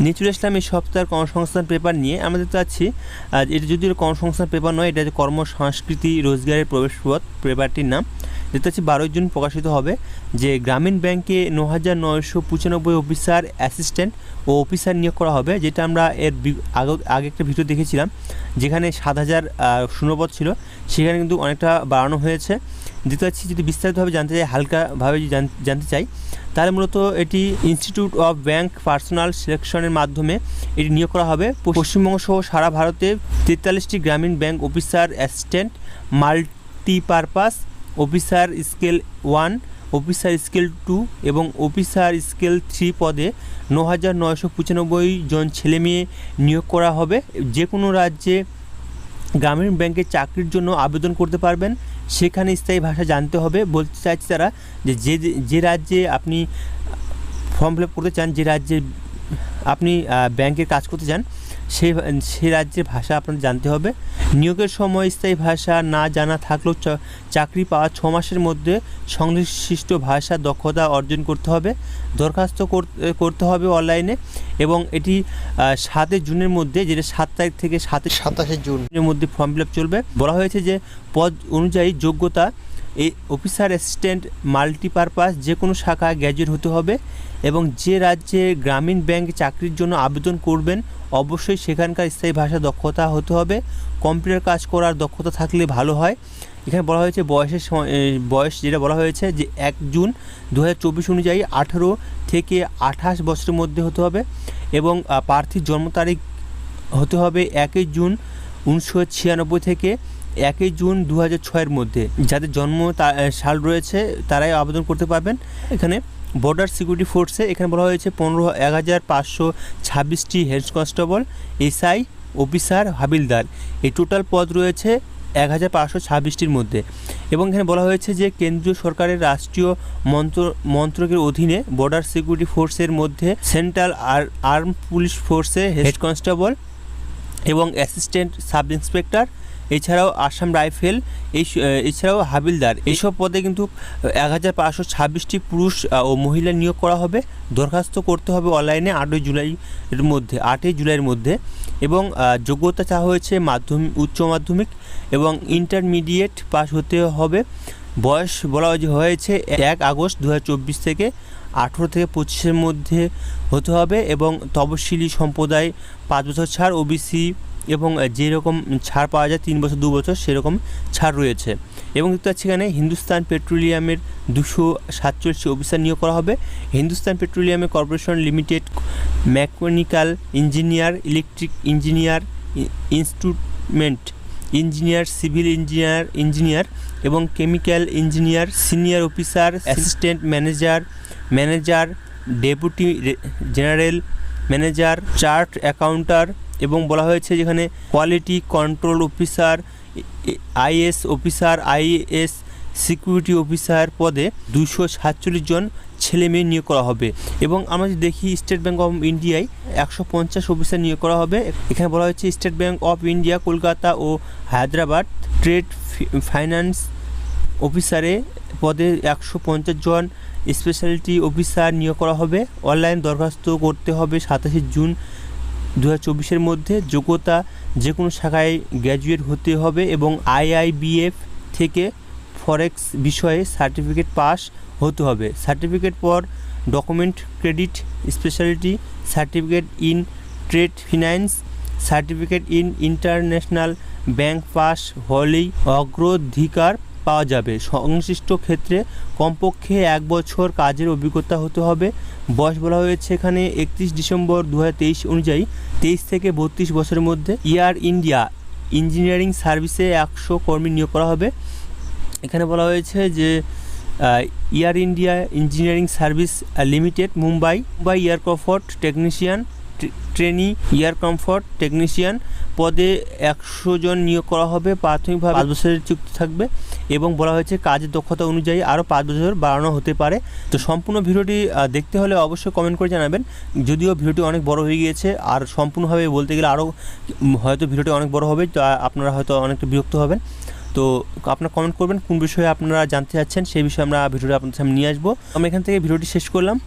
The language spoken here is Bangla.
নিয়ে চলে আসলাম এই সপ্তাহের কর্মসংস্থান পেপার নিয়ে। আমরা দেখতে পাচ্ছি এটা যদিও কর্মসংস্থান পেপার নয়, এটা কর্মসংস্কৃতি রোজগারের প্রবেশপথ পেপারটির নাম। দেখতে পাচ্ছি 12 জুন প্রকাশিত হবে যে গ্রামীণ ব্যাংকে 9,995 অফিসার, অ্যাসিস্ট্যান্ট ও অফিসার নিয়োগ করা হবে, যেটা আমরা এর আগে একটা ভিডিও দেখেছিলাম যেখানে 7,000 শূন্যপদ ছিল, সেখানে কিন্তু অনেকটা বাড়ানো হয়েছে। দেখতে পাচ্ছি যদি বিস্তারিতভাবে জানতে চাই, হালকাভাবে যদি জানতে চাই, তাহলে মূলত এটি ইনস্টিটিউট অফ ব্যাংক পার্সোনাল সিলেকশনের মাধ্যমে এটি নিয়োগ করা হবে। পশ্চিমবঙ্গ সহ সারা ভারতে 43টি গ্রামীণ bank officer, assistant, multipurpose officer scale 1, officer scale 2 এবং অফিসার স্কেল 3 পদে 9,995 জন ছেলেমেয়ে নিয়োগ করা হবে। যে কোনো রাজ্যে গ্রামীণ ব্যাংকে চাকরির জন্য আবেদন করতে পারবেন, সেখানে স্থায়ী ভাষা জানতে হবে। বলতে চাইছি তারা যে রাজ্যে আপনি ফর্ম ফিল আপ করতে চান, যে রাজ্যে আপনি ব্যাংকের কাজ করতে চান, সেই রাজ্যের ভাষা আপনার জানতে হবে। নিয়োগের সময় স্থায়ী ভাষা না জানা থাকলেও চাকরি পাওয়া 6 মাসের মধ্যে সংশ্লিষ্ট ভাষা দক্ষতা অর্জন করতে হবে। দরখাস্ত করতে হবে অনলাইনে এবং এটি 7 জুনের মধ্যে, যেটা 7 তারিখ থেকে 27 জুনের মধ্যে ফর্ম ফিল আপ চলবে। বলা হয়েছে যে পদ অনুযায়ী যোগ্যতা এই অফিসার, অ্যাসিস্ট্যান্ট, মাল্টিপারপাস যে কোনো শাখায় গ্র্যাজুয়েট হতে হবে এবং যে রাজ্যে গ্রামীণ ব্যাংক চাকরির জন্য আবেদন করবেন অবশ্যই সেখানকার স্থায়ী ভাষা দক্ষতা হতে হবে। কম্পিউটার কাজ করার দক্ষতা থাকলে ভালো হয়। এখানে বলা হয়েছে বয়স যেটা বলা হয়েছে যে 1 জুন 2024 অনুযায়ী 18 থেকে 28 বছরের মধ্যে হতে হবে এবং প্রার্থীর জন্ম তারিখ হতে হবে 1 জুন 1996 থেকে 1 জুন 2006 মধ্যে। যাদের জন্ম সাল রয়েছে তারাই আবেদন করতে পারবেন। এখানে বর্ডার সিকিউরিটি ফোর্সে এখানে বলা হয়েছে 11,526টি হেড কনস্টেবল, এসআই, অফিসার, হাবিলদার, এই টোটাল পদ রয়েছে 1,526টির মধ্যে। এবং এখানে বলা হয়েছে যে কেন্দ্রীয় সরকারের রাষ্ট্রীয় মন্ত্রকের অধীনে বর্ডার সিকিউরিটি ফোর্সের মধ্যে সেন্ট্রাল আর্ম পুলিশ ফোর্সে হেড কনস্টেবল এবং অ্যাসিস্ট্যান্ট সাব ইন্সপেক্টর, এছাড়াও আসাম রাইফেল, এছাড়াও হাবিলদার, এইসব পদে কিন্তু 1,526টি পুরুষ ও মহিলা নিয়োগ করা হবে। দরখাস্ত করতে হবে অনলাইনে 8 জুলাইয়ের মধ্যে এবং যোগ্যতা চাওয়া হয়েছে উচ্চ মাধ্যমিক এবং ইন্টারমিডিয়েট পাস হতে হবে। বয়স বলা হয়েছে 1 আগস্ট 2024 থেকে 18 থেকে 25-এর মধ্যে হতে হবে এবং তপশিলি সম্প্রদায় 5 বছর ছাড়, ওবিসি এবং যেরকম ছাড় পাওয়া যায় 3 বছর 2 বছর সেরকম ছাড় রয়েছে। এবং দেখতে পাচ্ছি এখানে হিন্দুস্তান পেট্রোলিয়ামের 247 অফিসার নিয়োগ করা হবে। হিন্দুস্তান পেট্রোলিয়ামের corporation limited mechanical engineer, electric engineer, instrument engineer, civil engineer এবং chemical engineer, senior officer, assistant manager, deputy general manager, chart accountant এবং বলা হয়েছে যেখানে quality control officer, IS officer, IS security officer পদে 247 জন ছেলে মেয়ে নিয়োগ করা হবে। এবং আমরা যদি দেখি স্টেট ব্যাঙ্ক অফ ইন্ডিয়ায় 150 অফিসার নিয়োগ করা হবে। এখানে বলা হয়েছে State Bank of India Kolkata ও হায়দ্রাবাদ ট্রেড ফাইন্যান্স অফিসারে পদে 150 জন স্পেশালিটি অফিসার নিয়োগ করা হবে। অনলাইন দরখাস্ত করতে হবে 27 জুন 2024-এর মধ্যে। যোগ্যতা যে কোনো শাখায় গ্র্যাজুয়েট হতে হবে এবং IIBF থেকে ফরেক্স বিষয়ে সার্টিফিকেট পাস হতে হবে। সার্টিফিকেট পর document credit speciality, certificate in trade finance, certificate in international bank pass হলেই অগ্রাধিকার পাওয়া যাবে। সংশ্লিষ্ট ক্ষেত্রে কমপক্ষে 1 বছর কাজের অভিজ্ঞতা হতে হবে। বয়স বলা হয়েছে এখানে 31 ডিসেম্বর 2023 অনুযায়ী 23 থেকে 32 বছরের মধ্যে। এয়ার ইন্ডিয়া ইঞ্জিনিয়ারিং সার্ভিসে 100 কর্মী নিয়োগ করা হবে। এখানে বলা হয়েছে যে air India engineering service limited Mumbai air comfort technician, trainee air comfort technician পদে 100 জন নিয়োগ করা হবে। প্রাথমিকভাবে 5 বছরের চুক্তি থাকবে এবং বলা হয়েছে কাজের দক্ষতা অনুযায়ী আরও 5 বছর বাড়ানো হতে পারে। তো সম্পূর্ণ ভিডিওটি দেখতে হলে অবশ্যই কমেন্ট করে জানাবেন। যদিও ভিডিওটি অনেক বড় হয়ে গিয়েছে আর সম্পূর্ণভাবে বলতে গেলে আরও হয়তো ভিডিওটি অনেক বড় হবে, তো আপনারা হয়তো অনেকটা বিরক্ত হবেন। তো আপনারা কমেন্ট করবেন কোন বিষয়ে আপনারা জানতে চাচ্ছেন, সেই বিষয়ে আমরা ভিডিওটি আপনাদের সামনে নিয়ে আসবো। আমরা এখান থেকে ভিডিওটি শেষ করলাম।